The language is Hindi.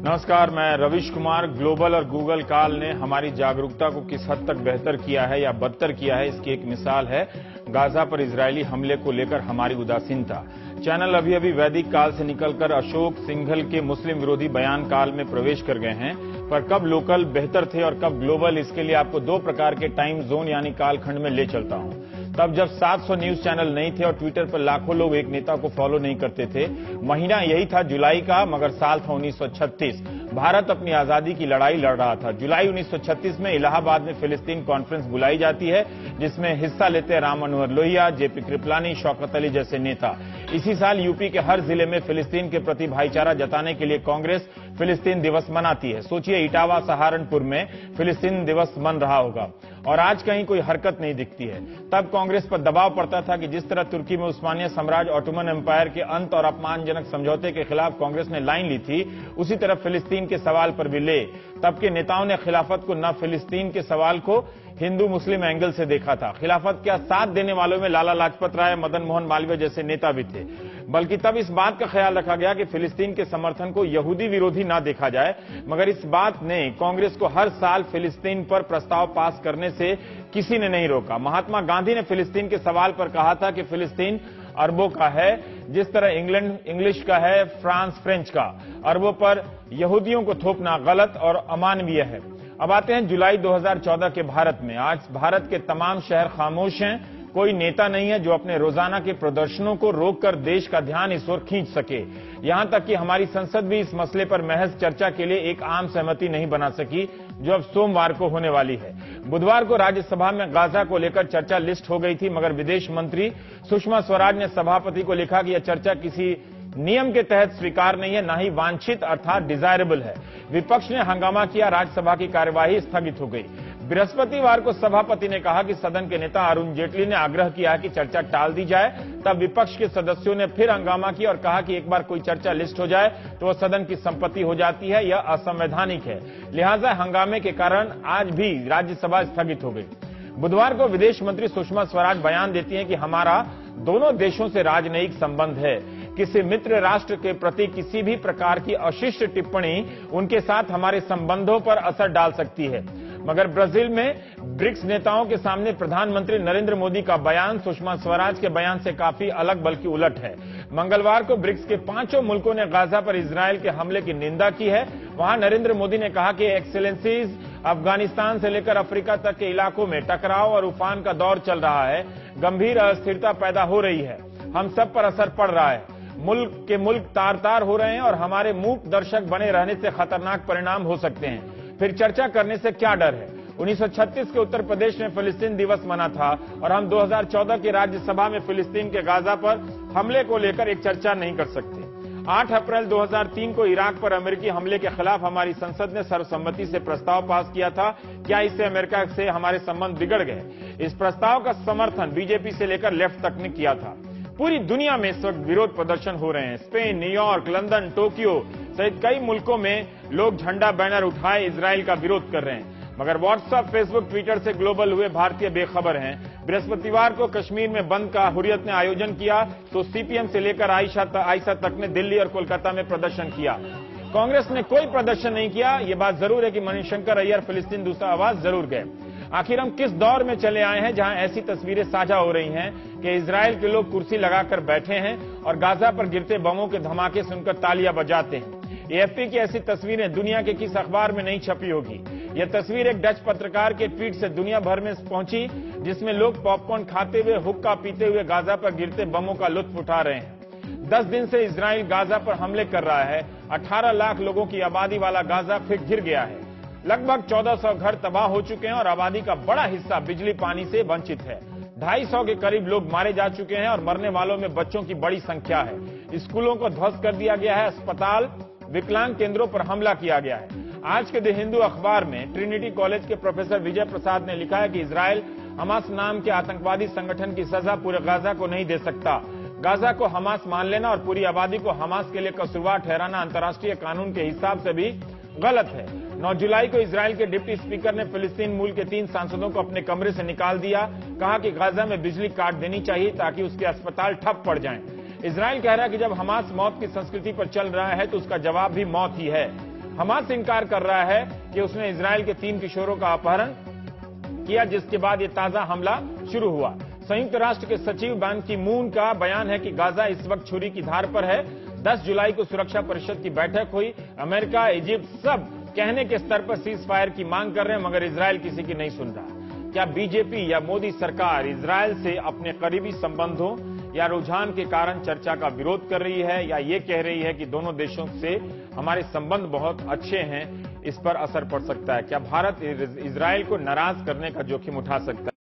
नमस्कार, मैं रविश कुमार। ग्लोबल और गूगल काल ने हमारी जागरूकता को किस हद तक बेहतर किया है या बदतर किया है, इसकी एक मिसाल है गाजा पर इजरायली हमले को लेकर हमारी उदासीनता। चैनल अभी अभी वैदिक काल से निकलकर अशोक सिंघल के मुस्लिम विरोधी बयान काल में प्रवेश कर गए हैं, पर कब लोकल बेहतर थे और कब ग्लोबल, इसके लिए आपको दो प्रकार के टाइम जोन यानी कालखंड में ले चलता हूं। तब जब 700 न्यूज चैनल नहीं थे और ट्विटर पर लाखों लोग एक नेता को फॉलो नहीं करते थे। महीना यही था जुलाई का, मगर साल था 1936। भारत अपनी आजादी की लड़ाई लड़ रहा था। जुलाई 1936 में इलाहाबाद में फिलिस्तीन कॉन्फ्रेंस बुलाई जाती है, जिसमें हिस्सा लेते हैं राम मनोहर लोहिया, जेपी कृपलानी, शौकत अली जैसे नेता। इसी साल यूपी के हर जिले में फिलिस्तीन के प्रति भाईचारा जताने के लिए कांग्रेस फिलिस्तीन दिवस मनाती है। सोचिए, इटावा सहारनपुर में फिलिस्तीन दिवस मन रहा होगा और आज कहीं कोई हरकत नहीं दिखती है। तब कांग्रेस पर दबाव पड़ता था कि जिस तरह तुर्की में उस्मानिया साम्राज्य ऑटोमन एम्पायर के अंत और अपमानजनक समझौते के खिलाफ कांग्रेस ने लाइन ली थी, उसी तरह फिलिस्तीन के सवाल पर भी ले। तब के नेताओं ने खिलाफत को न फिलिस्तीन के सवाल को हिंदू मुस्लिम एंगल से देखा था। खिलाफत का साथ देने वालों में लाला लाजपत राय, मदन मोहन मालवीय जैसे नेता भी थे। बल्कि तब इस बात का ख्याल रखा गया कि फिलिस्तीन के समर्थन को यहूदी विरोधी ना देखा जाए, मगर इस बात ने कांग्रेस को हर साल फिलिस्तीन पर प्रस्ताव पास करने से किसी ने नहीं रोका। महात्मा गांधी ने फिलिस्तीन के सवाल पर कहा था कि फिलिस्तीन अरबों का है, जिस तरह इंग्लैंड इंग्लिश का है, फ्रांस फ्रेंच का। अरबों पर यहूदियों को थोपना गलत और अमानवीय है। अब आते हैं जुलाई 2014 के भारत में। आज भारत के तमाम शहर खामोश हैं। कोई नेता नहीं है जो अपने रोजाना के प्रदर्शनों को रोककर देश का ध्यान इस ओर खींच सके। यहां तक कि हमारी संसद भी इस मसले पर महज चर्चा के लिए एक आम सहमति नहीं बना सकी, जो अब सोमवार को होने वाली है। बुधवार को राज्यसभा में गाजा को लेकर चर्चा लिस्ट हो गई थी, मगर विदेश मंत्री सुषमा स्वराज ने सभापति को लिखा कि यह चर्चा किसी नियम के तहत स्वीकार नहीं है, न ही वांछित अर्थात डिजायरेबल है। विपक्ष ने हंगामा किया, राज्यसभा की कार्यवाही स्थगित हो गई। बृहस्पतिवार को सभापति ने कहा कि सदन के नेता अरुण जेटली ने आग्रह किया कि चर्चा टाल दी जाए। तब विपक्ष के सदस्यों ने फिर हंगामा किया और कहा कि एक बार कोई चर्चा लिस्ट हो जाए तो वह सदन की संपत्ति हो जाती है, यह असंवैधानिक है। लिहाजा हंगामे के कारण आज भी राज्यसभा स्थगित हो गई। बुधवार को विदेश मंत्री सुषमा स्वराज बयान देती हैं कि हमारा दोनों देशों से राजनयिक संबंध है। किसी मित्र राष्ट्र के प्रति किसी भी प्रकार की अशिष्ट टिप्पणी उनके साथ हमारे संबंधों पर असर डाल सकती है। मगर ब्राजील में ब्रिक्स नेताओं के सामने प्रधानमंत्री नरेंद्र मोदी का बयान सुषमा स्वराज के बयान से काफी अलग बल्कि उलट है। मंगलवार को ब्रिक्स के 5 मुल्कों ने गाजा पर इजरायल के हमले की निंदा की है। वहां नरेंद्र मोदी ने कहा कि एक्सेलेंसीज, अफगानिस्तान से लेकर अफ्रीका तक के इलाकों में टकराव और उफान का दौर चल रहा है। गंभीर अस्थिरता पैदा हो रही है, हम सब पर असर पड़ रहा है। मुल्क तार तार हो रहे हैं और हमारे मूक दर्शक बने रहने से खतरनाक परिणाम हो सकते हैं। फिर चर्चा करने से क्या डर है। 1936 के उत्तर प्रदेश में फिलिस्तीन दिवस मना था और हम 2014 की राज्यसभा में फिलिस्तीन के गाजा पर हमले को लेकर एक चर्चा नहीं कर सकते। 8 अप्रैल 2003 को इराक पर अमेरिकी हमले के खिलाफ हमारी संसद ने सर्वसम्मति से प्रस्ताव पास किया था। क्या इससे अमेरिका से हमारे संबंध बिगड़ गए? इस प्रस्ताव का समर्थन बीजेपी से लेकर लेफ्ट तक ने किया था। पूरी दुनिया में इस वक्त विरोध प्रदर्शन हो रहे हैं। स्पेन, न्यूयॉर्क, लंदन, टोक्यो सहित कई मुल्कों में लोग झंडा बैनर उठाए इजरायल का विरोध कर रहे हैं। मगर व्हाट्सएप, फेसबुक, ट्विटर से ग्लोबल हुए भारतीय बेखबर हैं। बृहस्पतिवार को कश्मीर में बंद का हुर्रियत ने आयोजन किया तो सीपीएम से लेकर आयशा तक ने दिल्ली और कोलकाता में प्रदर्शन किया। कांग्रेस ने कोई प्रदर्शन नहीं किया। ये बात जरूर है कि मणिशंकर अय्यर फिलिस्तीन दूसरा आवाज जरूर गए। आखिर हम किस दौर में चले आए हैं जहां ऐसी तस्वीरें साझा हो रही हैं कि इजरायल के लोग कुर्सी लगाकर बैठे हैं और गाजा पर गिरते बमों के धमाके सुनकर तालियां बजाते हैं। एएफपी की ऐसी तस्वीरें दुनिया के किस अखबार में नहीं छपी होगी। यह तस्वीर एक डच पत्रकार के ट्वीट से दुनिया भर में पहुंची, जिसमें लोग पॉपकॉर्न खाते हुए, हुक्का पीते हुए गाजा पर गिरते बमों का लुत्फ उठा रहे हैं। 10 दिन से इजरायल गाजा पर हमले कर रहा है। 18 लाख लोगों की आबादी वाला गाजा फिर घिर गया है। लगभग 1400 घर तबाह हो चुके हैं और आबादी का बड़ा हिस्सा बिजली पानी से वंचित है। 250 के करीब लोग मारे जा चुके हैं और मरने वालों में बच्चों की बड़ी संख्या है। स्कूलों को ध्वस्त कर दिया गया है। अस्पताल, विकलांग केंद्रों पर हमला किया गया है। आज के द हिंदू अखबार में ट्रिनिटी कॉलेज के प्रोफेसर विजय प्रसाद ने लिखा है कि इजरायल हमास नाम के आतंकवादी संगठन की सजा पूरे गाजा को नहीं दे सकता। गाजा को हमास मान लेना और पूरी आबादी को हमास के लिए कसूरवार ठहराना अंतर्राष्ट्रीय कानून के हिसाब से भी गलत है। 9 जुलाई को इजरायल के डिप्टी स्पीकर ने फिलिस्तीन मूल के 3 सांसदों को अपने कमरे से निकाल दिया। कहा कि गाजा में बिजली काट देनी चाहिए ताकि उसके अस्पताल ठप पड़ जाएं। इजरायल कह रहा है कि जब हमास मौत की संस्कृति पर चल रहा है तो उसका जवाब भी मौत ही है। हमास इनकार कर रहा है कि उसने इजराइल के 3 किशोरों का अपहरण किया, जिसके बाद यह ताजा हमला शुरू हुआ। संयुक्त राष्ट्र के सचिव बान की मून का बयान है कि गाजा इस वक्त छुरी की धार पर है। 10 जुलाई को सुरक्षा परिषद की बैठक हुई। अमेरिका, इजिप्ट सब कहने के स्तर पर सीज फायर की मांग कर रहे हैं, मगर इजराइल किसी की नहीं सुन रहा। क्या बीजेपी या मोदी सरकार इजराइल से अपने करीबी संबंधों या रुझान के कारण चर्चा का विरोध कर रही है, या ये कह रही है कि दोनों देशों से हमारे संबंध बहुत अच्छे हैं, इस पर असर पड़ सकता है? क्या भारत इजराइल को नाराज करने का जोखिम उठा सकता है?